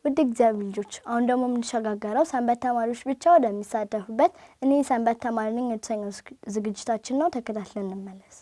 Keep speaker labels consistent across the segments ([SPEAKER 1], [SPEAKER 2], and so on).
[SPEAKER 1] ውድ እግዚአብሔር ልጆች አሁን ደግሞ የምንሸጋገረው ሰንበት ተማሪዎች ብቻ ወደሚሳተፉበት እኔ ሰንበት ተማሪ ነኝ የተሰኘው ዝግጅታችን ነው። ተከታትለን እንመለስ።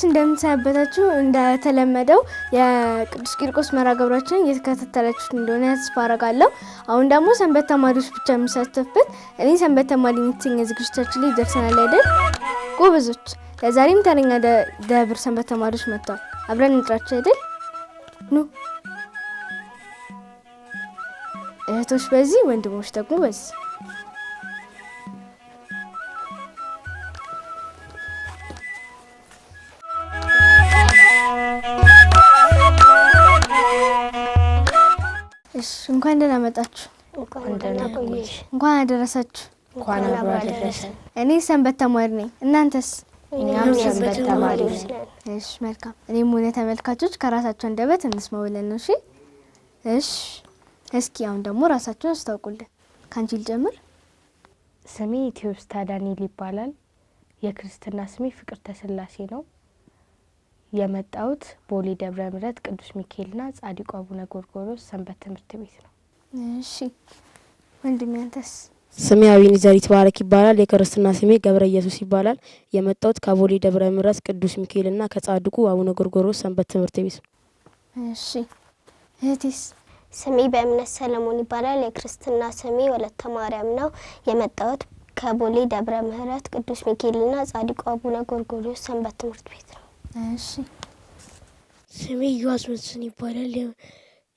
[SPEAKER 1] እንደምትሰነበታችሁ እንደተለመደው የቅዱስ ቂርቆስ መራገብራችን እየተከታተላችሁ እንደሆነ ተስፋ አደርጋለሁ። አሁን ደግሞ ሰንበት ተማሪዎች ብቻ የሚሳተፉበት እኔ ሰንበት ተማሪ ነኝ ዝግጅታችን ላይ ደርሰናል አይደል? ጎበዞች ለዛሬም ተረኛ ደብር ሰንበት ተማሪዎች መጥተዋል። አብረን እንጥራቸው አይደል? ኑ እህቶች በዚህ ወንድሞች ደግሞ በዚህ እንኳን ደህና መጣችሁ። እንኳን አደረሳችሁ።
[SPEAKER 2] እንኳን አደረሰን።
[SPEAKER 1] እኔ ሰንበት ተማሪ ነኝ። እናንተስ?
[SPEAKER 2] እኛም ሰንበት ተማሪዎች ነን።
[SPEAKER 1] እሺ መልካም። እኔም ሆነ ተመልካቾች ከራሳቸው አንደበት እንስማው ብለን ነው። እሺ እስኪ አሁን ደግሞ ራሳችሁን አስተዋውቁልን። ካንቺ ልጀምር።
[SPEAKER 2] ስሜ ኢትዮፕስታ ዳንኤል ይባላል። የክርስትና ስሜ ፍቅርተ ስላሴ ነው። የመጣሁት ቦሌ ደብረ ምሕረት ቅዱስ ሚካኤልና ጻድቁ አቡነ ጎርጎርዮስ ሰንበት ትምህርት ቤት ነው።
[SPEAKER 1] እሺ ወንድሜ አንተስ?
[SPEAKER 3] ስሜ አቢኒ ዘሪት ባረክ ይባላል። የክርስትና ስሜ ገብረ ኢየሱስ ይባላል። የመጣሁት ከቦሌ ደብረ ምሕረት ቅዱስ ሚካኤልና ከጻድቁ አቡነ ጎርጎርዮስ ሰንበት ትምህርት ቤት ነው።
[SPEAKER 1] እሺ እህቴስ?
[SPEAKER 4] ስሜ በእምነት ሰለሞን ይባላል። የክርስትና ስሜ ወለተ ማርያም ነው። የመጣሁት ከቦሌ ደብረ ምሕረት ቅዱስ ሚካኤልና ጻድቁ አቡነ ጎርጎርዮስ ሰንበት ትምህርት ቤት ነው።
[SPEAKER 1] እሺ
[SPEAKER 5] ስሜ ዮሐንስ መስፍን ይባላል።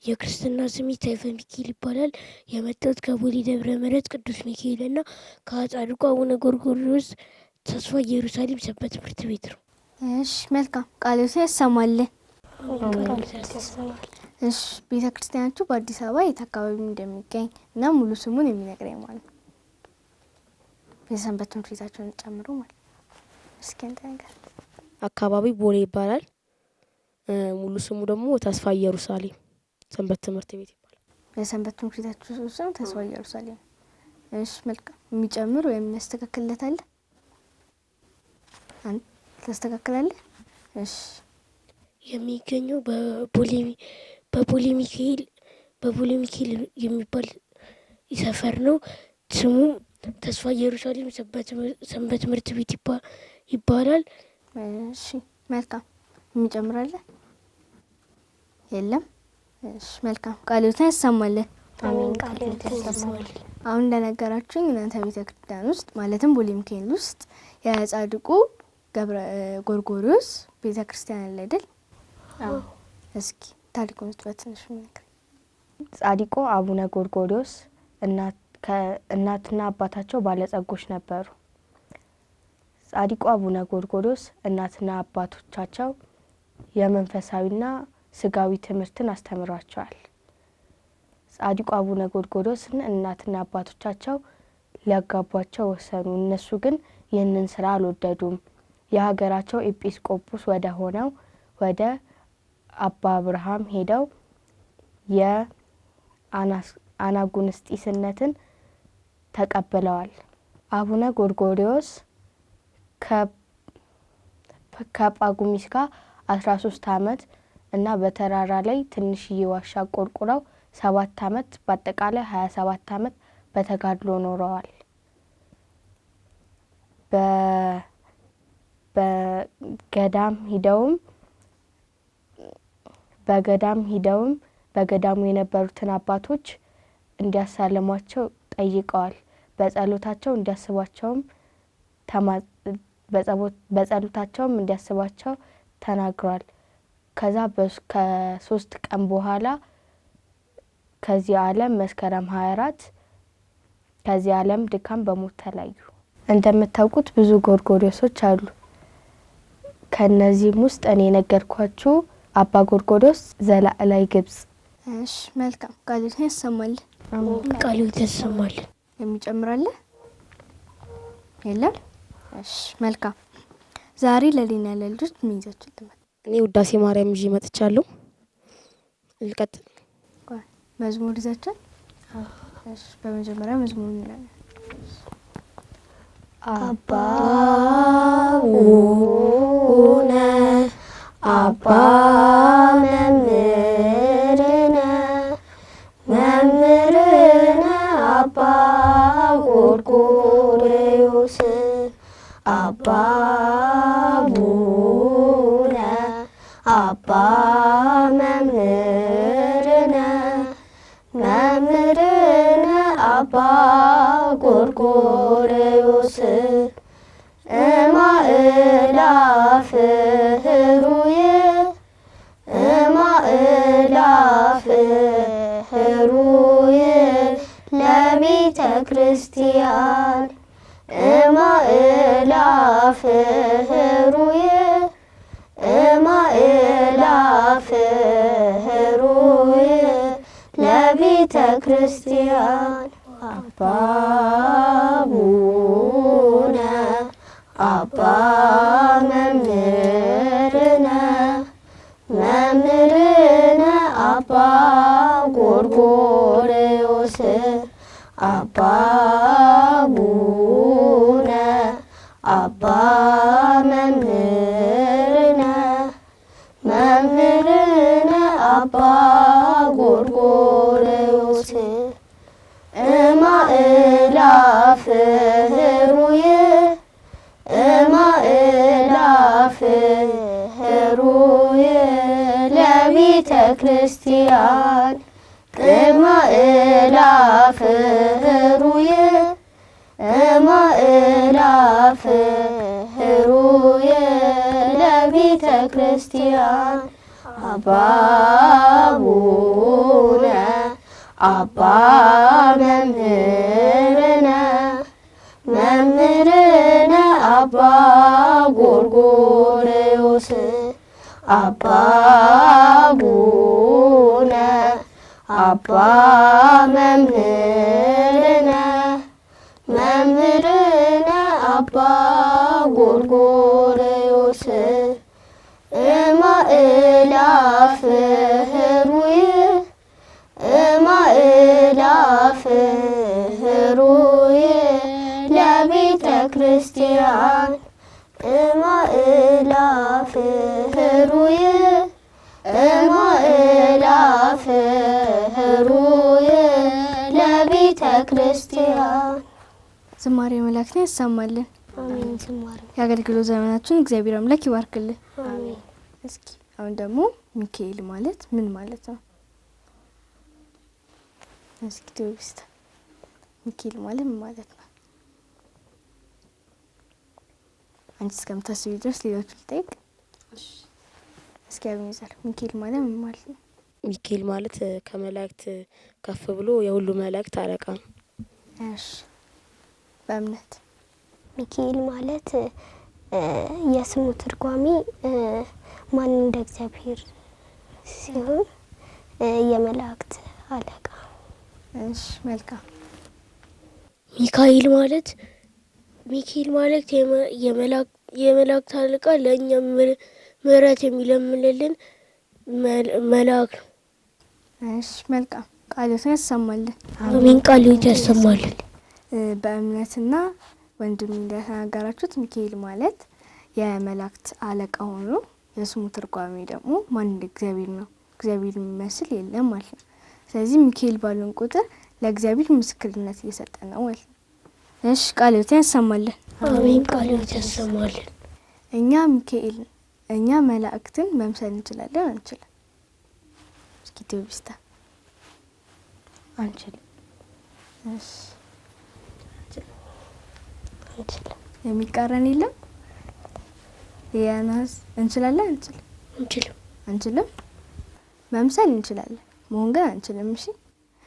[SPEAKER 5] የክርስትና ስሜ ሰይፈ ሚካኤል ይባላል። የመጣሁት ከቦሌ ደብረ ምሕረት ቅዱስ ሚካኤልና ከጻድቁ አቡነ ጎርጎርዮስ ተስፋ ኢየሩሳሌም ሰንበት ትምህርት ቤት ነው።
[SPEAKER 1] እሺ መልካም። ቃልዎት ያሰማልን። እሺ ቤተክርስቲያናችሁ በአዲስ አበባ የት አካባቢ እንደሚገኝ እና ሙሉ ስሙን የሚነግረኝ ማለት ነው። የሰንበት ትምህርት ቤታችሁን ጨምሮ ማለት እስኪ አንተ ነገር
[SPEAKER 3] አካባቢ ቦሌ ይባላል። ሙሉ ስሙ ደግሞ ተስፋ ኢየሩሳሌም ሰንበት ትምህርት ቤት ይባላል።
[SPEAKER 1] የሰንበት ትምህርት ቤታችሁ ስም ተስፋ ኢየሩሳሌም። እሺ መልካም። የሚጨምር ወይም የሚያስተካክልለት አለ? አንተ ታስተካክላለህ? እሺ
[SPEAKER 5] የሚገኘው በቦሌ ሚካኤል የሚባል ሰፈር ነው። ስሙ ተስፋ ኢየሩሳሌም ሰንበት ትምህርት ቤት ይባላል።
[SPEAKER 1] እሺ መልካም። የሚጨምራለ? የለም። እሺ መልካም። ቃልዎት ያሰማልን።
[SPEAKER 4] አሜን። ቃልዎት ያሰማልን።
[SPEAKER 1] አሁን እንደነገራችሁኝ እናንተ ቤተክርስቲያን ውስጥ ማለትም ቦሌ ሚካኤል ውስጥ የጻድቁ ገብረ ጎርጎርዮስ ቤተክርስቲያን አለ አይደል?
[SPEAKER 4] አዎ።
[SPEAKER 1] እስኪ ታሪኩን በትንሹ ንገረኝ።
[SPEAKER 2] ጻድቁ አቡነ ጎርጎርዮስ እናትና አባታቸው ባለጸጎች ነበሩ። ጻድቁ አቡነ ጎርጎርዮስ እናትና አባቶቻቸው የመንፈሳዊና ስጋዊ ትምህርትን አስተምሯቸዋል። ጻድቁ አቡነ ጎርጎርዮስን እናትና አባቶቻቸው ሊያጋቧቸው ወሰኑ። እነሱ ግን ይህንን ስራ አልወደዱም። የሀገራቸው ኤጲስቆጶስ ወደ ሆነው ወደ አባ አብርሃም ሄደው የአናጉንስጢስነትን ተቀብለዋል። አቡነ ጎርጎርዮስ ከጳጉሚስ ጋር 13 አመት እና በተራራ ላይ ትንሽዬ ዋሻ ቆርቁረው 7 አመት በአጠቃላይ 27 አመት በተጋድሎ ኖረዋል። በገዳም ሂደውም በገዳሙ የነበሩትን አባቶች እንዲያሳልሟቸው ጠይቀዋል። በጸሎታቸው እንዲያስባቸው ተናግሯል። ከዛ ከ3 ቀን በኋላ ከዚህ ዓለም መስከረም 24 ከዚህ ዓለም ድካም በሞት ተለዩ። እንደምታውቁት ብዙ ጎርጎርዮሶች አሉ። ከነዚህም ውስጥ እኔ ነገርኳችሁ አባ ጎርጎርዮስ ዘላዕላይ ግብጽ
[SPEAKER 1] እሺ መልካም ቃልዎትን ያሰማልን።
[SPEAKER 5] ቃልዎትን ያሰማልን።
[SPEAKER 1] የሚጨምራለ የለም? እሺ መልካም። ዛሬ ለሌና ለልጆች ምን ይዛችሁ ልትመጡ?
[SPEAKER 3] እኔ ውዳሴ ማርያም ይዤ መጥቻለሁ። ልቀጥል።
[SPEAKER 1] መዝሙር ይዛችኋል? እሺ በመጀመሪያ መዝሙር እንላለን።
[SPEAKER 4] አባቡነ አባ መምህርነ መምህርነ አባ ጎርጎርዮስ አባቡነ አባ መምህርነ መምህርነ አባ ጎርጎርዮስ እማእላፍ ህሩየ እማእላፍ ህሩየ ለቤተ ክርስቲያን እማእላፍ ህሩየ እማእላፍ ህሩየ ለቤተ ክርስቲያን አባቡነ አባ መምህርነ መምህርነ አባ ጎርጎርዮስ አባቡነ አባ መምህርነ መምህርነ አባ ጎርጎርዮስ እማእላፍ ህሩየ እማእላፍ ህሩየ ለቤተ ክርስቲያን እማእላፍ ህሩየ እማእላፍ ህሩየ ለቤተ ክርስቲያን አባቡነ አባ መምህርነ መምህርነ አባ ጎርጎርዮስ አባቡነ አባ መምህርነ መምህርነ አባ ጎርጎርዮስ እማእላፍ ህሩየ እማእላፍ ህሩየ ለቤተ ክርስቲያን እማእላፍ ህሩየ እማእላፍ ህሩየ ለቤተ ክርስቲያን።
[SPEAKER 1] ዝማሬ መላእክትን ያሰማልን።
[SPEAKER 4] አሜን። ዝማሬ
[SPEAKER 1] የአገልግሎት ዘመናችን እግዚአብሔር አምላክ ይባርክልን።
[SPEAKER 4] አሜን።
[SPEAKER 1] እስኪ አሁን ደግሞ ሚካኤል ማለት ምን ማለት ነው? እስኪ ትውስታ ሚካኤል ማለት ምን ማለት ነው? አንቺ እስከምታስቢ ድረስ ሌሎቹ ልጠይቅ። እስኪ አብኝዘር ሚካኤል ማለት ምን ማለት ነው?
[SPEAKER 3] ሚካኤል ማለት ከመላእክት ከፍ ብሎ የሁሉ መላእክት አለቃ ነው።
[SPEAKER 1] እሺ በእምነት
[SPEAKER 4] ሚካኤል ማለት የስሙ ትርጓሜ ማን እንደ እግዚአብሔር ሲሆን የመላእክት አለቃ።
[SPEAKER 1] እሺ መልካም።
[SPEAKER 5] ሚካኤል ማለት የመላእክት አለቃ ለእኛ ምሕረት የሚለምንልን መልአክ ነው።
[SPEAKER 1] እሺ መልካም። ቃልዎትን ያሰማልን።
[SPEAKER 5] አሜን። ቃልዎትን ያሰማልን።
[SPEAKER 1] በእምነትና ወንድም እንደተናገራችሁት ሚካኤል ማለት የመላእክት አለቃ ሆኖ የስሙ ትርጓሜ ደግሞ ማን እንደ እግዚአብሔር ነው። እግዚአብሔር የሚመስል የለም ማለት ነው። ስለዚህ ሚካኤል ባሉን ቁጥር ለእግዚአብሔር ምስክርነት እየሰጠን ነው ማለት ነው። እሺ ቃልዎትን ያሰማልን።
[SPEAKER 5] አሜን። ቃልዎትን ያሰማልን።
[SPEAKER 1] እኛ መላእክትን መምሰል እንችላለን አንችልም? እስኪ ትውስታ።
[SPEAKER 2] አንችልም።
[SPEAKER 1] እሺ አንችልም። የሚቃረን የለም? ያናስ እንችላለን አንችልም? አንችልም። መምሰል እንችላለን፣ መሆን ግን አንችልም። እሺ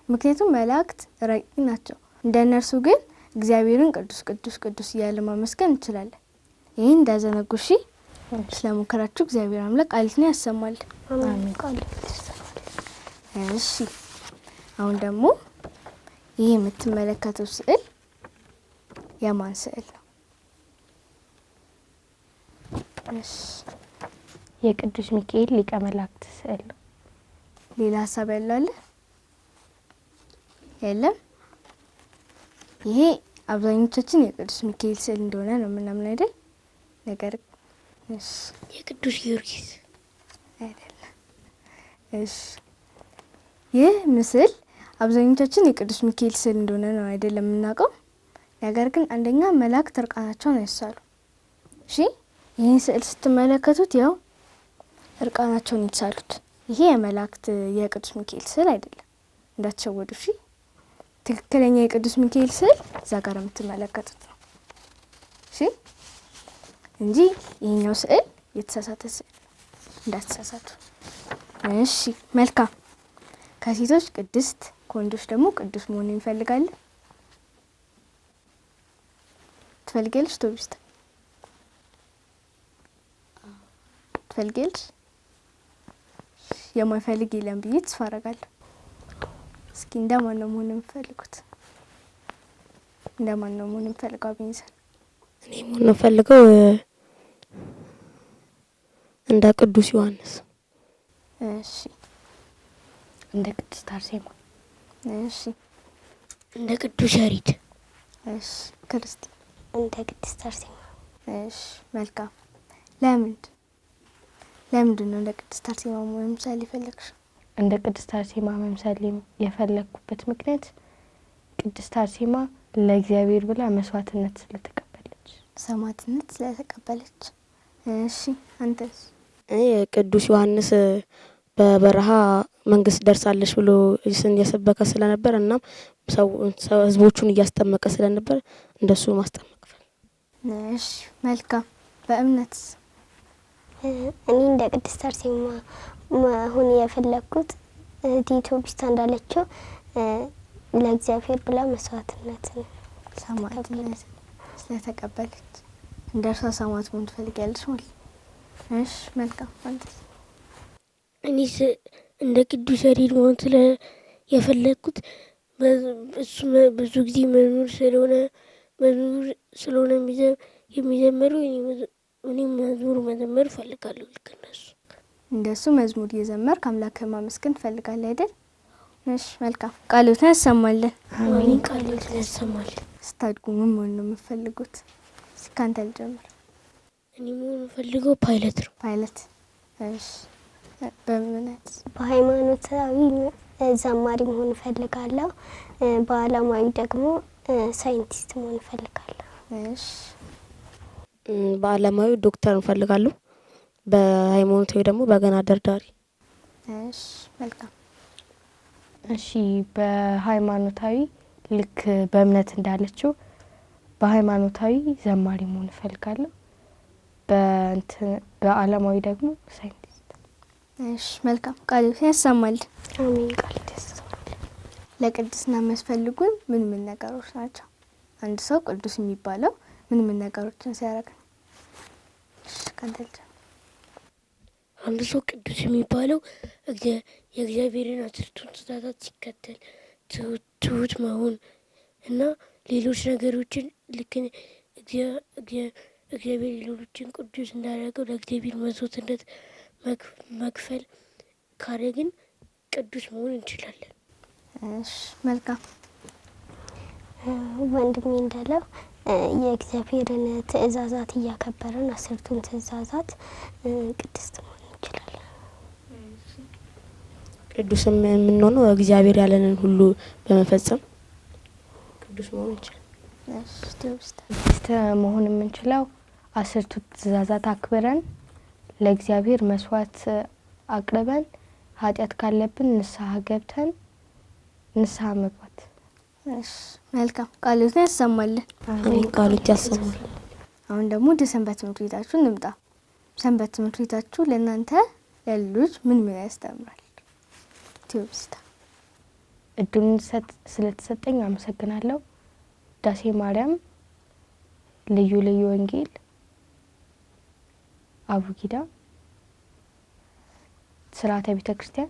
[SPEAKER 1] ምክንያቱም መላእክት ረቂቅ ናቸው። እንደነርሱ ግን እግዚአብሔርን ቅዱስ ቅዱስ ቅዱስ እያለ ማመስገን እንችላለን። ይህን እንዳዘነጉ እሺ። ስለሞከራችሁ እግዚአብሔር አምላክ ቃልዎትን ያሰማል።
[SPEAKER 4] አሜን።
[SPEAKER 1] እሺ አሁን ደግሞ ይህ የምትመለከተው ስዕል የማን ስዕል ነው? እሺ
[SPEAKER 2] የቅዱስ ሚካኤል ሊቀ መላእክት ስዕል ነው።
[SPEAKER 1] ሌላ ሀሳብ ያለው አለ? የለም። ይሄ አብዛኞቻችን የቅዱስ ሚካኤል ስዕል እንደሆነ ነው የምናምን አይደል? ነገር እሺ
[SPEAKER 5] የቅዱስ ጊዮርጊስ
[SPEAKER 1] አይደለም። እሺ ይህ ምስል አብዛኞቻችን የቅዱስ ሚካኤል ስዕል እንደሆነ ነው አይደለም የምናውቀው። ነገር ግን አንደኛ መላእክት እርቃናቸውን አይሳሉ። እሺ ይህን ስዕል ስትመለከቱት ያው እርቃናቸውን ይሳሉት። ይሄ የመላእክት የቅዱስ ሚካኤል ስዕል አይደለም፣ እንዳትሸወዱ። እሺ ትክክለኛ የቅዱስ ሚካኤል ስዕል እዛ ጋር የምትመለከቱት ነው። እሺ እንጂ ይሄኛው ስዕል የተሳሳተ ስዕል እንዳትሳሳቱ። እሺ መልካም። ከሴቶች ቅድስት ከወንዶች ደግሞ ቅዱስ መሆን እንፈልጋለን። ትፈልጊያለሽ? ቶቢስታ ትፈልጊያለሽ? የማይፈልግ የለም ብዬ ተስፋ አደርጋለሁ። እስኪ እንደማን ነው መሆን የምፈልጉት? እንደማን ነው መሆን የምፈልገው? አብኝሰን
[SPEAKER 3] እኔ መሆን የምፈልገው እንደ ቅዱስ ዮሐንስ።
[SPEAKER 1] እሺ
[SPEAKER 2] እንደ ቅድስት አርሴማ።
[SPEAKER 1] እሺ
[SPEAKER 5] እንደ ቅዱስ ያሬድ።
[SPEAKER 1] እሺ ክርስቲ
[SPEAKER 4] እንደ ቅድስት አርሴማ።
[SPEAKER 1] እሺ መልካም። ለምንድን ነው እንደ ቅድስት አርሴማ መምሰል የፈለግሽ?
[SPEAKER 2] እንደ ቅድስት አርሴማ መምሰል የፈለግኩበት ምክንያት ቅድስት አርሴማ ለእግዚአብሔር ብላ መስዋዕትነት ስለተቀበለች፣
[SPEAKER 1] ሰማዕትነት ስለተቀበለች። እሺ አንተስ?
[SPEAKER 3] እኔ ቅዱስ ዮሐንስ በበረሃ መንግስት ደርሳለች ብሎ እየሰበከ ስለነበር እናም ህዝቦቹን እያስጠመቀ ስለነበር እንደሱ ማስጠመቅ ፈል።
[SPEAKER 1] እሺ መልካም። በእምነት
[SPEAKER 4] እኔ እንደ ቅድስት አርሴማ መሆን የፈለግኩት ቶቢስታ እንዳለችው ለእግዚአብሔር ብላ መስዋዕትነትን
[SPEAKER 1] ሰማዕትነት ስለተቀበለች እንደርሷ ሰማዕት መሆን ትፈልጊያለሽ ማለት። እሺ መልካም። አንተስ?
[SPEAKER 5] እኔስ እንደ ቅዱስ ያሬድ መሆን የፈለግኩት እሱ ብዙ ጊዜ መዝሙር ስለሆነ የሚዘመረው እኔም መዝሙር መዘመር እፈልጋለሁ ልክ እነሱ።
[SPEAKER 1] እንደሱ መዝሙር እየዘመርክ አምላክህን ማመስገን ትፈልጋለህ አይደል? እሺ መልካም። ቃልዎትን ያሰማልን።
[SPEAKER 5] አሜን። ቃልዎትን ያሰማልን።
[SPEAKER 1] ስታድጉ ምን መሆን ነው የምትፈልጉት? እስኪ ካንተ ልጀምር።
[SPEAKER 5] እኔ መሆን የምፈልገው ፓይለት ነው።
[SPEAKER 1] ፓይለት። እሺ በእምነት?
[SPEAKER 4] በሃይማኖታዊ ዘማሪ መሆን እፈልጋለሁ። በአለማዊ ደግሞ ሳይንቲስት መሆን እፈልጋለሁ።
[SPEAKER 1] እሺ
[SPEAKER 3] በአለማዊ ዶክተር እንፈልጋለሁ። በሃይማኖታዊ ደግሞ በገና ደርዳሪ።
[SPEAKER 1] እሺ መልካም።
[SPEAKER 2] እሺ በሃይማኖታዊ ልክ በእምነት እንዳለችው በሃይማኖታዊ ዘማሪ መሆን እፈልጋለሁ። በአለማዊ ደግሞ ሳይንቲስት።
[SPEAKER 1] እሺ መልካም። ቃልዎትን ያሰማልን።
[SPEAKER 4] አሜን። ቃልዎትን ያሰማልን።
[SPEAKER 1] ለቅድስና የሚያስፈልጉን ምን ነገሮች ናቸው? አንድ ሰው ቅዱስ የሚባለው ምን ነገሮችን ሲያደርግ ነው? እሺ ካንተ ልጀምር።
[SPEAKER 5] አንድ ሰው ቅዱስ የሚባለው የእግዚአብሔርን አስርቱን ትእዛዛት ሲከተል፣ ትሁት መሆን እና ሌሎች ነገሮችን ልክ እግዚአብሔር ሌሎችን ቅዱስ እንዳደረገው ለእግዚአብሔር መስዋዕትነት መክፈል ካደረግን ቅዱስ መሆን እንችላለን።
[SPEAKER 1] እሺ መልካም።
[SPEAKER 4] ወንድሜ እንዳለው የእግዚአብሔርን ትእዛዛት እያከበረን አስርቱን ትእዛዛት ቅድስት መሆን እንችላለን።
[SPEAKER 3] ቅዱስም የምንሆነው እግዚአብሔር ያለንን ሁሉ በመፈጸም ቅዱስ መሆን እንችላለን።
[SPEAKER 1] እሺ ቶቢስታ?
[SPEAKER 2] ቅድስት መሆን የምንችለው አስርቱ ትእዛዛት አክብረን ለእግዚአብሔር መስዋዕት አቅርበን ኃጢአት ካለብን ንስሐ ገብተን ንስሐ መግባት።
[SPEAKER 1] እሺ መልካም። ቃልዎትን ያሰማልን።
[SPEAKER 3] አሜን። ቃልዎትን ያሰማልን።
[SPEAKER 1] አሁን ደግሞ ወደ ሰንበት ትምህርት ቤታችሁ እንምጣ። ሰንበት ትምህርት ቤታችሁ ለእናንተ ለልጆች ምን ያስተምራል? ቶቢስታ?
[SPEAKER 2] እድሉን ስለተሰጠኝ አመሰግናለሁ። ዳሴ ማርያም፣ ልዩ ልዩ ወንጌል፣ አቡጊዳ፣ ስርዓተ ቤተ ክርስቲያን፣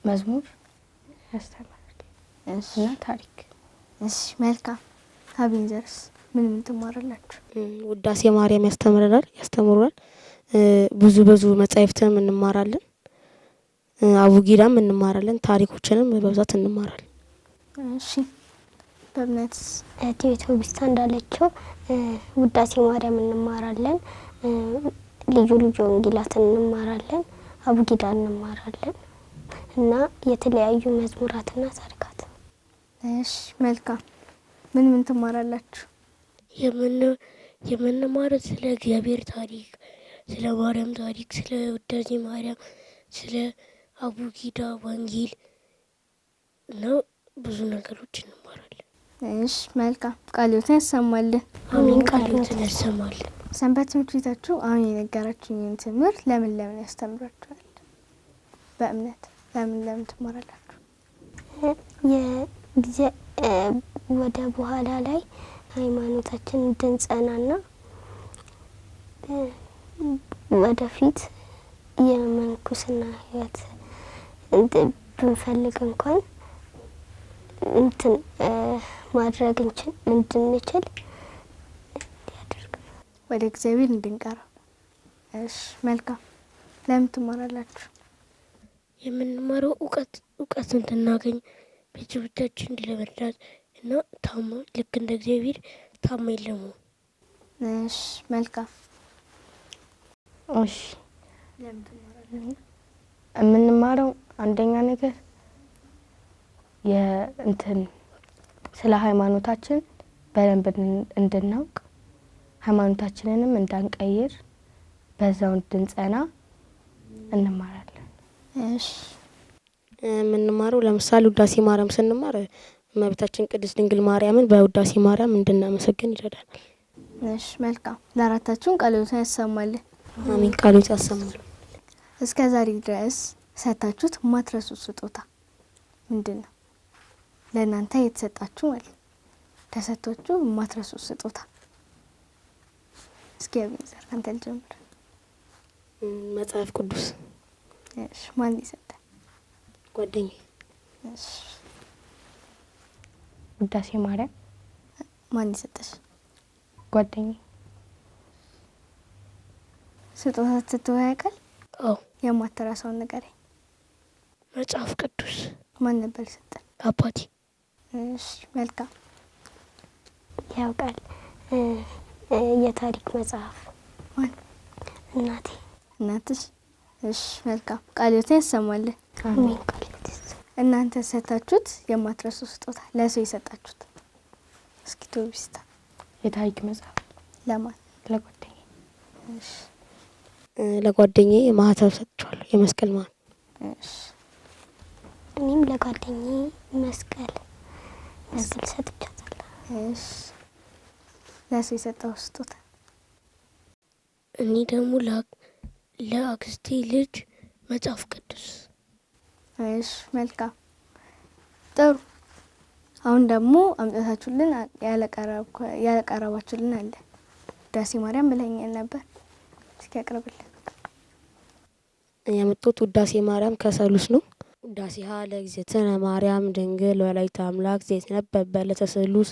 [SPEAKER 2] መዝሙር ያስተምራል
[SPEAKER 1] እሺ
[SPEAKER 2] እና ታሪክ።
[SPEAKER 1] እሺ መልካም። አቤንዘርስ ምን ትማራላችሁ?
[SPEAKER 3] ውዳሴ ማርያም ያስተምሩናል። ብዙ መጻሕፍትም እንማራለን። አቡጊዳም እንማራለን። ታሪኮችንም በብዛት እንማራለን።
[SPEAKER 1] እሺ በእምነትስ?
[SPEAKER 4] ቲዮቶ ቢስታ እንዳለችው ውዳሴ ማርያም እንማራለን፣ ልዩ ልዩ ወንጌላትን እንማራለን፣ አቡጊዳ እንማራለን እና የተለያዩ መዝሙራትና ታሪካት።
[SPEAKER 1] እሺ መልካም። ምን ትማራላችሁ?
[SPEAKER 5] የምንማረው ስለ እግዚአብሔር ታሪክ፣ ስለ ማርያም ታሪክ፣ ስለ ውዳሴ ማርያም፣ ስለ አቡጊዳ ወንጌል ነው። ብዙ ነገሮች እንማራለን።
[SPEAKER 1] እሺ መልካም። ቃልዮትን ያሰማልን።
[SPEAKER 5] አሜን። ቃልዮትን ያሰማልን።
[SPEAKER 1] ሰንበት ትምህርት ቤታችሁ አሁን የነገራችሁኝን ትምህርት ለምን ያስተምራችኋል? በእምነት ለምን ትማራላችሁ?
[SPEAKER 4] ወደ በኋላ ላይ ሃይማኖታችን እንድንጸናና ወደፊት የመንኩስና ህይወት ብንፈልግ እንኳን ማድረግ እንድንችል ያደርግ
[SPEAKER 1] ወደ እግዚአብሔር እንድንቀርብ። እሺ መልካም። ለምን ትማራላችሁ?
[SPEAKER 5] የምንማረው እውቀት እንድናገኝ፣ ቤተሰቦቻችን ለመርዳት እና ልክ እንደ እግዚአብሔር ታማኝ ለመሆን።
[SPEAKER 1] እሺ መልካም።
[SPEAKER 2] እሺ የምንማረው አንደኛ ነገር ስለ ሃይማኖታችን በደንብ እንድናውቅ፣ ሃይማኖታችንንም እንዳንቀይር፣ በዛው እንድንጸና እንማራለን።
[SPEAKER 1] እሺ
[SPEAKER 3] የምንማረው ለምሳሌ ውዳሴ ማርያም ስንማር እመቤታችን ቅድስት ድንግል ማርያምን በውዳሴ ማርያም እንድናመሰግን ይረዳናል።
[SPEAKER 1] እሺ መልካም። ለአራታችሁም ቃልዮትን ያሰማልን።
[SPEAKER 3] አሜን። ቃልዮት ያሰማል።
[SPEAKER 1] እስከ ዛሬ ድረስ ሰጣችሁት ማትረሱት ስጦታ ምንድን ነው? ለእናንተ የተሰጣችሁ ማለት ተሰጥቷችሁ ማትረሱት ስጦታ። እስኪ አቤንዘር አንተ ልጀምር።
[SPEAKER 3] መጽሐፍ ቅዱስ።
[SPEAKER 1] እሺ ማን ይሰጣ?
[SPEAKER 3] ጓደኛዬ።
[SPEAKER 1] እሺ
[SPEAKER 2] ውዳሴ ማርያም።
[SPEAKER 1] ማን ይሰጣሽ?
[SPEAKER 2] ጓደኛዬ።
[SPEAKER 1] ስጦታ ተሰጥቶ ያውቃል?
[SPEAKER 5] አዎ።
[SPEAKER 1] የማትረሳውን ንገረኝ።
[SPEAKER 5] መጽሐፍ ቅዱስ።
[SPEAKER 1] ማን ነበር ይሰጣል?
[SPEAKER 5] አባቴ።
[SPEAKER 1] እሺ መልካም።
[SPEAKER 4] ያውቃል። የታሪክ መጽሐፍ።
[SPEAKER 1] ማን?
[SPEAKER 4] እናቴ።
[SPEAKER 1] እናትሽ? እሺ መልካም። ቃልዮትን ያሰማልን።
[SPEAKER 4] አሜን።
[SPEAKER 1] እናንተ ሰጣችሁት የማትረሱት ስጦታ ለሰው የሰጣችሁት? እስኪ ቶቢስታ።
[SPEAKER 2] የታሪክ መጽሐፍ።
[SPEAKER 1] ለማን?
[SPEAKER 2] ለጓደኛዬ።
[SPEAKER 1] እሺ
[SPEAKER 3] ለጓደኛዬ ማህተብ ሰጥቻለሁ፣ የመስቀል ማህተብ።
[SPEAKER 1] እሺ
[SPEAKER 4] እኔም ለጓደኛዬ መስቀል ሰጥቻታለሁ።
[SPEAKER 1] እሺ ለሰው የሰጠው ስጦታ?
[SPEAKER 5] እኔ ደግሞ ለአክስቴ ልጅ መጽሐፍ ቅዱስ።
[SPEAKER 1] እሺ መልካም ጥሩ። አሁን ደግሞ አምጣታችሁልን ያለቀረባችሁልን አለ። ውዳሴ ማርያም ብለኸኛል ነበር። እስኪ አቅርብልን።
[SPEAKER 3] ያመጣሁት ውዳሴ ማርያም ከሰሉስ ነው። ውዳሴሃ ለእግዝእትነ ማርያም ድንግል ወላዲተ አምላክ ዘይትነበብ በዕለተ ስሉስ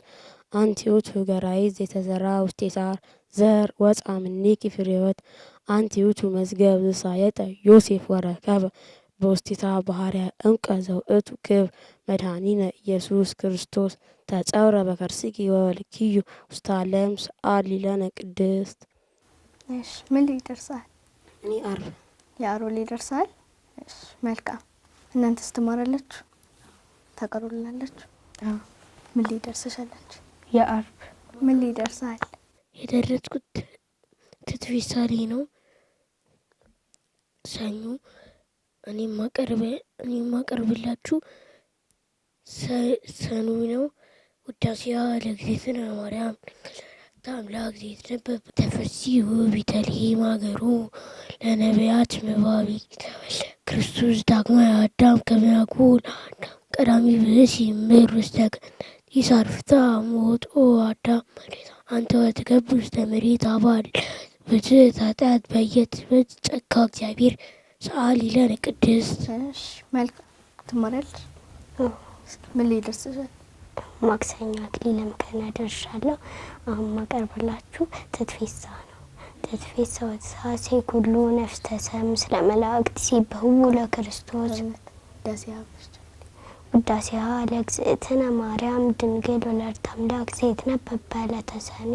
[SPEAKER 3] አንቲ ውእቱ ገራይ ዘይተዘራ ውስቴታ ዘር ወፅአ እምኔኪ ፍሬ ሕይወት አንቲ ውእቱ መዝገብ ዘሳየጠ ዮሴፍ ወረከበ በውስቴታ ባህርያ እንቀ ዘውእቱ ክብር መድኃኒነ ኢየሱስ ክርስቶስ ተጸውረ በከርሥኪ ወወልድኪዩ ውስተ ዓለም ሰአሊ ለነ ቅድስት።
[SPEAKER 1] እሺ ምን ይደርሳል?
[SPEAKER 3] እኔ ዓርብ።
[SPEAKER 1] የዓርብ ይደርሳል። እሺ መልካም። እናንተስ ትማራላችሁ? ታቀርቡልናላችሁ?
[SPEAKER 2] አዎ።
[SPEAKER 1] ምን ይደርስሻላችሁ?
[SPEAKER 2] የዓርብ።
[SPEAKER 1] ምን ይደርሳል?
[SPEAKER 5] የደረስኩት ትትፊት ሳሌ ነው። ሰኞ እኔ ማቀርብላችሁ ሰኑ ነው። ውዳሴሃ ለእግዝእትነ ማርያም አምላክ ዘይትነበብ ተፈሥሒ ቤተልሔም ሀገሩ ለነቢያት ምባቢ ክርስቶስ ዳግማዊ አዳም ከመያኩ ለአዳም ቀዳሚ ብእሲ እምር ውስተ ገነት ይሳርፍታ ሞቶ አዳም መሬት አንተ ወትገብር ውስተ መሬት አባል ብትእት ኃጢአት በየት ጸጋ እግዚአብሔር ሰአሊ ለነ ቅድስት።
[SPEAKER 1] እሺ መልካም። ትማሪያለሽ? ምን ላይ ደርሰሻል?
[SPEAKER 4] ማክሰኞ አክሊለም ከነ ደርሻለሁ። አሁን ማቀርብላችሁ ትትፌሳ ነው። ትትፌሳ ወትሳሴ ኩሉ ነፍስተሰ ምስለ መላእክት ሲበህው ለክርስቶስ ውዳሴሃ ለእግዝእትነ ማርያም ድንግል ወላዲተ አምላክ ዘይትነበብ በዕለተ ሰኔ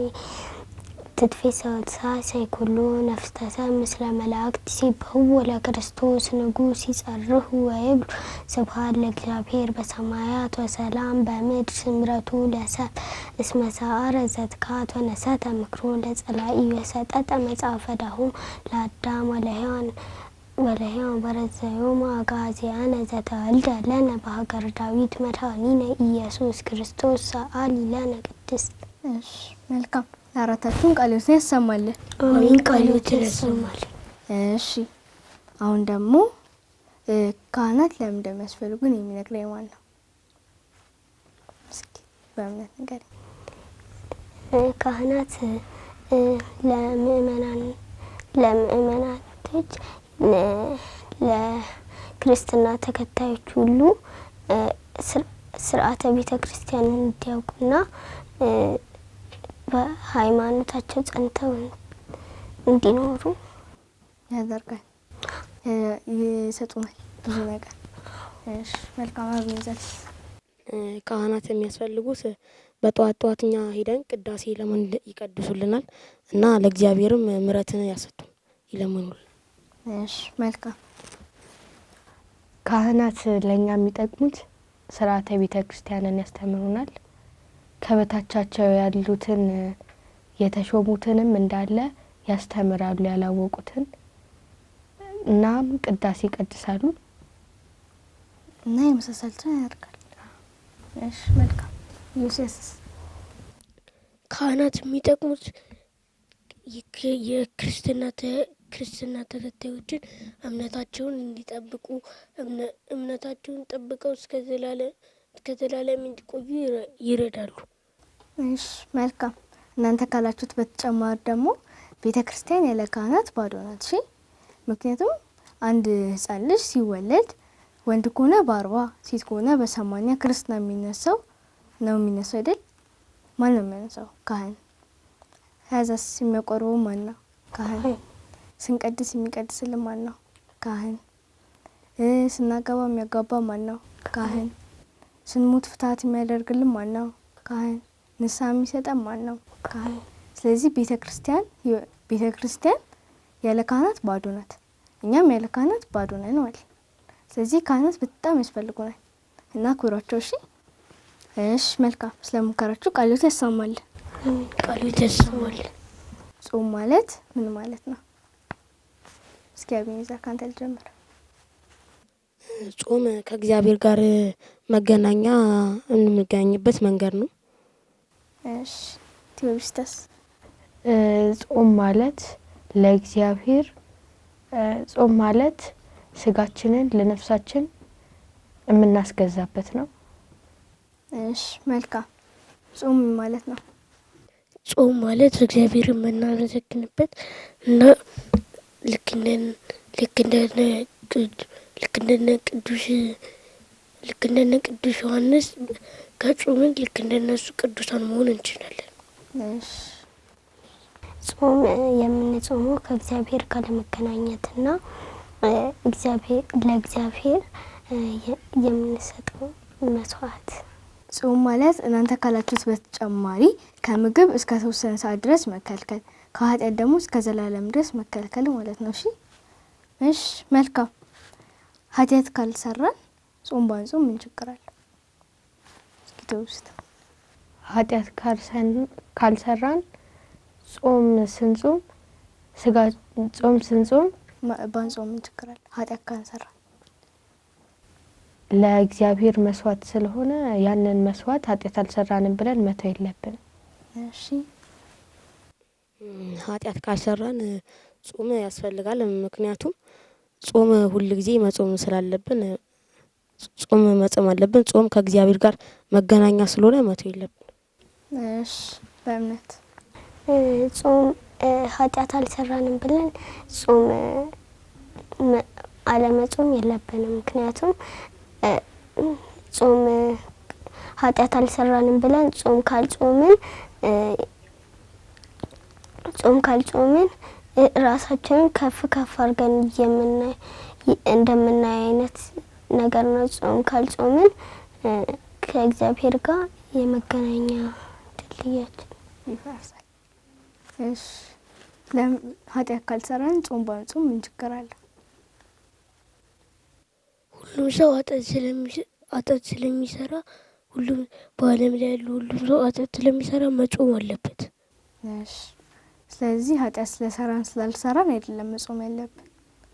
[SPEAKER 4] ትትፌሳ ወትሳሴ ኩሉ ነፍስተሰ ምስለ መላእክት ሲበህው ለክርስቶስ ንጉሥ ይጸርሁ ወይብሉ ስብሐት ለእግዚአብሔር በሰማያት ወሰላም በምድር ስምረቱ ለሰብ እስመ ሰዓረ ዘትካት ወነሰተ ምክሮ ለጸላኢ ወሰጠጠ መጽሐፈ ዳሁ ለአዳም ወለሔዋን በረዘዮሙ አግዓዝያነ ዘተወልደ ለነ በሀገረ ዳዊት መድኃኒነ ኢየሱስ ክርስቶስ ሰአሊ ለነ ቅድስት።
[SPEAKER 1] እሺ መልካም። ለአራታችሁም ቃልዮትን ያሰማልን።
[SPEAKER 5] አሜን። ቃልዮትን ያሰማልን።
[SPEAKER 1] እሺ አሁን ደግሞ ካህናት ለምን እንደሚያስፈልጉን የሚነግረኝ ማን ነው? እስኪ በእምነት ንገሪኝ።
[SPEAKER 4] ካህናት ለምእመናቶች ለክርስትና ተከታዮች ሁሉ ስርዓተ ቤተ ክርስቲያንን እንዲያውቁና በሃይማኖታቸው ጸንተው እንዲኖሩ
[SPEAKER 1] ያደርጋል፣ ይሰጡናል ብዙ ነገር። እሺ መልካም አብይዘል
[SPEAKER 3] ካህናት የሚያስፈልጉት በጠዋት እኛ ሄደን ቅዳሴ ለምን ይቀድሱልናል እና ለእግዚአብሔርም ምሕረትን ያሰጡ ይለምኑል።
[SPEAKER 1] እሺ መልካም።
[SPEAKER 2] ካህናት ለኛ የሚጠቅሙት ስርዓተ ቤተ ክርስቲያንን ያስተምሩናል። ከበታቻቸው ያሉትን የተሾሙትንም እንዳለ ያስተምራሉ ያላወቁትን እና ቅዳሴ ይቀድሳሉ
[SPEAKER 1] እና የመሳሰሉትን ያደርጋል። እሺ መልካም። ዮሴስ
[SPEAKER 5] ካህናት የሚጠቅሙት የክርስትና ተከታዮችን እምነታቸውን እንዲጠብቁ እምነታቸውን ጠብቀው እስከ ዘላለም እንዲቆዩ ይረዳሉ።
[SPEAKER 1] እሺ መልካም። እናንተ ካላችሁት በተጨማሪ ደግሞ ቤተ ክርስቲያን ያለ ካህናት ባዶ ናት። እሺ ምክንያቱም አንድ ሕፃን ልጅ ሲወለድ ወንድ ከሆነ በ40 ሴት ከሆነ በ80 ክርስትና የሚነሳው አይደል? ማን ነው የሚነሳው? ካህን። ከዛስ የሚያቆርበው ማን ነው? ካህን። ስንቀድስ የሚቀድስልን ማን ነው? ካህን። ስናገባ የሚያጋባ ማን ነው? ካህን። ስንሞት ፍትሐት የሚያደርግልን ማን ነው? ካህን። ንስሐ የሚሰጠን ማን ነው? ካህን። ስለዚህ ቤተ ክርስቲያን ያለ ካህናት ባዶ ናት። እኛም ያለ ካህናት ባዶ ነን ማለት። ስለዚህ ካህናት በጣም ያስፈልጉናል እና ክብሯቸው። እሺ እሺ መልካም። ስለሙከራችሁ ቃልዮት ያሰማልን።
[SPEAKER 5] ቃልዮት ያሰማልን።
[SPEAKER 1] ጾም ማለት ምን ማለት ነው? እስኪ አብይዛ ካንተ ልጀምር።
[SPEAKER 3] ጾም ከእግዚአብሔር ጋር መገናኛ የምንገናኝበት መንገድ ነው።
[SPEAKER 1] እሺ ቴዎብስተስ
[SPEAKER 2] ጾም ማለት ለእግዚአብሔር ጾም ማለት ስጋችንን ለነፍሳችን የምናስገዛበት ነው።
[SPEAKER 1] እሺ መልካም። ጾም ማለት ነው?
[SPEAKER 5] ጾም ማለት እግዚአብሔርን የምናመሰግንበት እና ልክ እንደነ ቅዱስ ዮሐንስ ከጾምን ልክ እንደነሱ ቅዱሳን መሆን እንችላለን።
[SPEAKER 1] እሺ
[SPEAKER 4] ጾም የምንጾመው ከእግዚአብሔር ጋር ለመገናኘትና ለእግዚአብሔር የምንሰጠው መስዋዕት።
[SPEAKER 1] ጾም ማለት እናንተ ካላችሁት በተጨማሪ ከምግብ እስከ ተወሰነ ሰዓት ድረስ መከልከል፣ ከኃጢአት ደግሞ እስከ ዘላለም ድረስ መከልከል ማለት ነው። እሺ መልካም። ኃጢአት ካልሰራን ጾም ባንጾም ምን ችግር አለ? እስኪ ተውስት።
[SPEAKER 2] ኃጢአት ካልሰራን ጾም ስንጾም
[SPEAKER 1] ባንጾም ምን ችግር አለ? ኃጢአት ካልሰራን
[SPEAKER 2] ለእግዚአብሔር መስዋዕት ስለሆነ ያንን መስዋዕት ኃጢአት አልሰራንም ብለን መተው የለብንም።
[SPEAKER 1] እሺ
[SPEAKER 3] ኃጢአት ካልሰራን ጾም ያስፈልጋል። ምክንያቱም ጾም ሁሉ ጊዜ መጾም ስላለብን ጾም መጾም አለብን። ጾም ከእግዚአብሔር ጋር መገናኛ ስለሆነ መተው የለብንም።
[SPEAKER 1] እሺ በእምነት
[SPEAKER 4] ጾም ኃጢአት አልሰራንም ብለን ጾም አለመጾም የለብንም። ምክንያቱም ጾም ኃጢአት አልሰራንም ብለን ጾም ካልጾምን ራሳችንን ከፍ አድርገን እንደምናይ አይነት ነገር ነው። ጾም ካልጾምን ከእግዚአብሔር ጋር የመገናኛ ድልድያችን
[SPEAKER 1] ይፈርሳል። እሺ ኃጢአት ካልሰራን ጾም ባንጾም ምን ችግር አለ?
[SPEAKER 5] ሁሉም ሰው ኃጢአት ስለሚሰራ ሁሉም በዓለም ላይ ያሉ ሁሉም ሰው ኃጢአት ስለሚሰራ መጾም አለበት።
[SPEAKER 1] እሺ ስለዚህ ኃጢአት ስለሰራን ስላልሰራን አይደለም መጾም ያለብን፣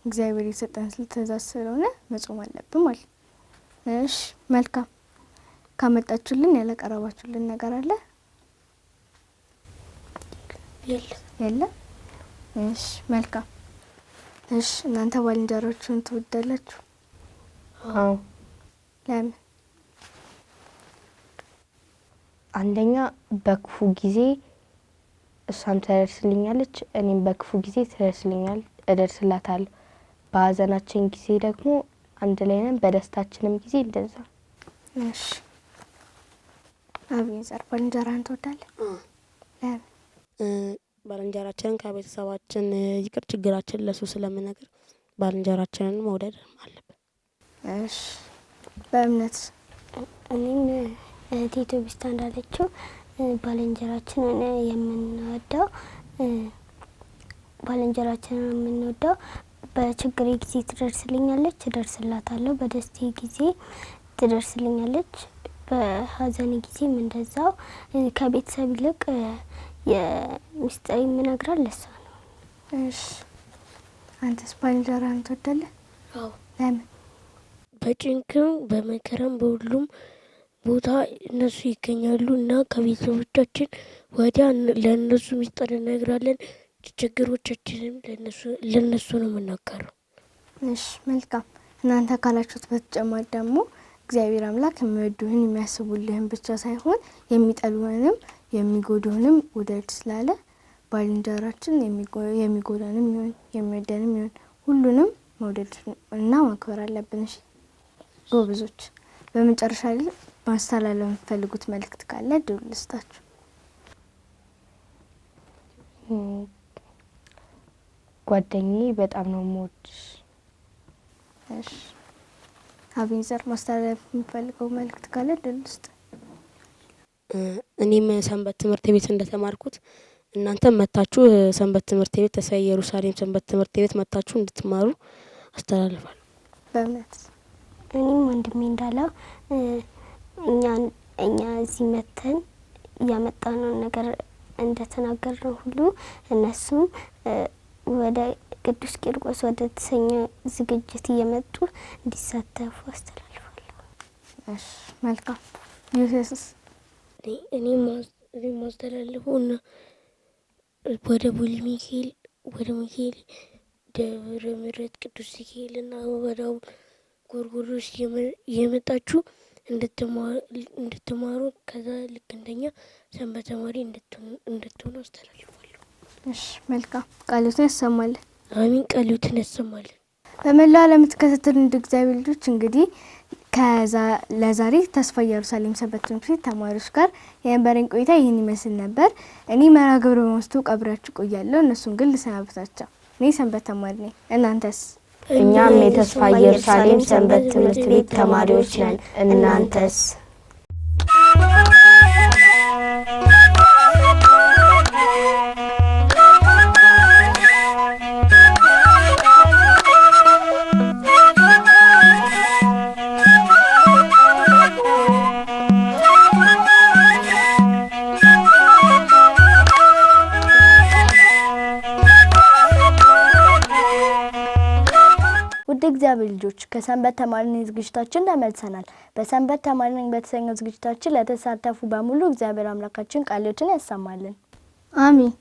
[SPEAKER 1] እግዚአብሔር የሰጠን ትእዛዝ ስለሆነ መጾም አለብን ማለት። እሺ መልካም። ካመጣችሁልን ያለቀረባችሁልን ነገር አለ? የለም። እሺ መልካም። እሺ እናንተ ባልንጀሮችን ትወዳላችሁ?
[SPEAKER 2] አዎ።
[SPEAKER 1] ለምን?
[SPEAKER 2] አንደኛ በክፉ ጊዜ እሷም ትደርስልኛለች፣ እኔም በክፉ ጊዜ እደርስላታለሁ። በሀዘናችን ጊዜ ደግሞ አንድ ላይ ነን፣ በደስታችንም ጊዜ እንደዛ።
[SPEAKER 1] እሺ አቤኔዘር ባልንጀራህን ትወዳለህ? ለምን?
[SPEAKER 3] ባልንጀራችንን ከቤተሰባችን ይቅር ችግራችን ለሱ ስለምነግር ባልንጀራችንን መውደድ አለብን።
[SPEAKER 1] እሺ በእምነት
[SPEAKER 4] እኔም እህቴ ቢስታ እንዳለችው ባልንጀራችንን የምንወደው በችግሬ ጊዜ ትደርስልኛለች፣ እደርስላታለሁ። በደስታዬ ጊዜ ትደርስልኛለች፣ በሀዘኔ ጊዜም እንደዛው። ከቤተሰብ ይልቅ የሚስጥር የምነግራት ለሷ ነው።
[SPEAKER 1] እሺ አንተስ ባልንጀራህን ትወዳለህ?
[SPEAKER 5] አዎ።
[SPEAKER 1] ለምን?
[SPEAKER 5] በጭንቅም በመከራም በሁሉም ቦታ እነሱ ይገኛሉ እና ከቤተሰቦቻችን ወዲያ ለእነሱ ሚስጥር እነግራለን። ችግሮቻችንም ለእነሱ ነው የምናገረው።
[SPEAKER 1] እሺ መልካም። እናንተ ካላችሁት በተጨማሪ ደግሞ እግዚአብሔር አምላክ የሚወዱህን የሚያስቡልህን ብቻ ሳይሆን የሚጠሉህንም የሚጎዱህንም ውደድ ስላለ ባልንጀራችን የሚጎዳንም ይሁን የሚወደንም ይሁን ሁሉንም መውደድ እና ማክበር አለብን። እሺ ጎበዞች። በመጨረሻ ላይ ማስተላለፍ የምትፈልጉት መልእክት ካለ እድል ልስጣችሁ።
[SPEAKER 2] ጓደኛዬ በጣም ነው የምወድሽ።
[SPEAKER 1] እሺ አቤኔዘር ማስተላለፍ የምትፈልገው መልእክት ካለ እድል ልስጥ።
[SPEAKER 3] እኔም ሰንበት ትምህርት ቤት እንደተማርኩት እናንተም መታችሁ ሰንበት ትምህርት ቤት ተስፋዬ ኢየሩሳሌም ሰንበት ትምህርት ቤት መታችሁ እንድትማሩ አስተላልፋለሁ።
[SPEAKER 1] በእምነት
[SPEAKER 4] እኔም ወንድሜ እንዳለው እኛ እዚህ መተን ያመጣነውን ነገር እንደተናገርነው ሁሉ እነሱም ወደ ቅዱስ ቂርቆስ ወደ ተሰኘ ዝግጅት እየመጡ እንዲሳተፉ አስተላልፋለሁ።
[SPEAKER 1] እሺ መልካም። ዮሴፍስ?
[SPEAKER 5] እኔ ማስተላልፈው እና ወደ ቦሌ ሚካኤል ደብረ ምሕረት ቅዱስ ሚካኤል እና ወደ ጎርጎርዮስ የመጣችሁ እንድትማሩ ከዛ ልክ እንደኛ ሰንበት ተማሪ እንድትሆኑ አስተላልፋለሁ።
[SPEAKER 1] እሺ መልካም። ቃልዎትን ያሰማልን።
[SPEAKER 5] አሚን። ቃልዎትን ያሰማልን።
[SPEAKER 1] በመላው ዓለም የምትከታተሉ እንደ እግዚአብሔር ልጆች እንግዲህ ለዛሬ ተስፋ ኢየሩሳሌም ሰንበት ትምህርት ቤት ተማሪዎች ጋር የነበረኝ ቆይታ ይህን ይመስል ነበር። እኔ መርሃ ግብር በመውሰድ ቀብራችሁ ቆያለሁ። እነሱን ግን ልሰናበታቸው። እኔ ሰንበት ተማሪ ነኝ። እናንተስ?
[SPEAKER 2] እኛም የተስፋ ኢየሩሳሌም ሰንበት ትምህርት ቤት ተማሪዎች ነን። እናንተስ?
[SPEAKER 6] እግዚአብሔር ልጆች ከሰንበት ተማሪ ነኝ ዝግጅታችን ተመልሰናል። በሰንበት ተማሪ ነኝ በተሰኘው ዝግጅታችን ለተሳተፉ በሙሉ እግዚአብሔር አምላካችን ቃልዎትን ያሰማልን።
[SPEAKER 1] አሜን።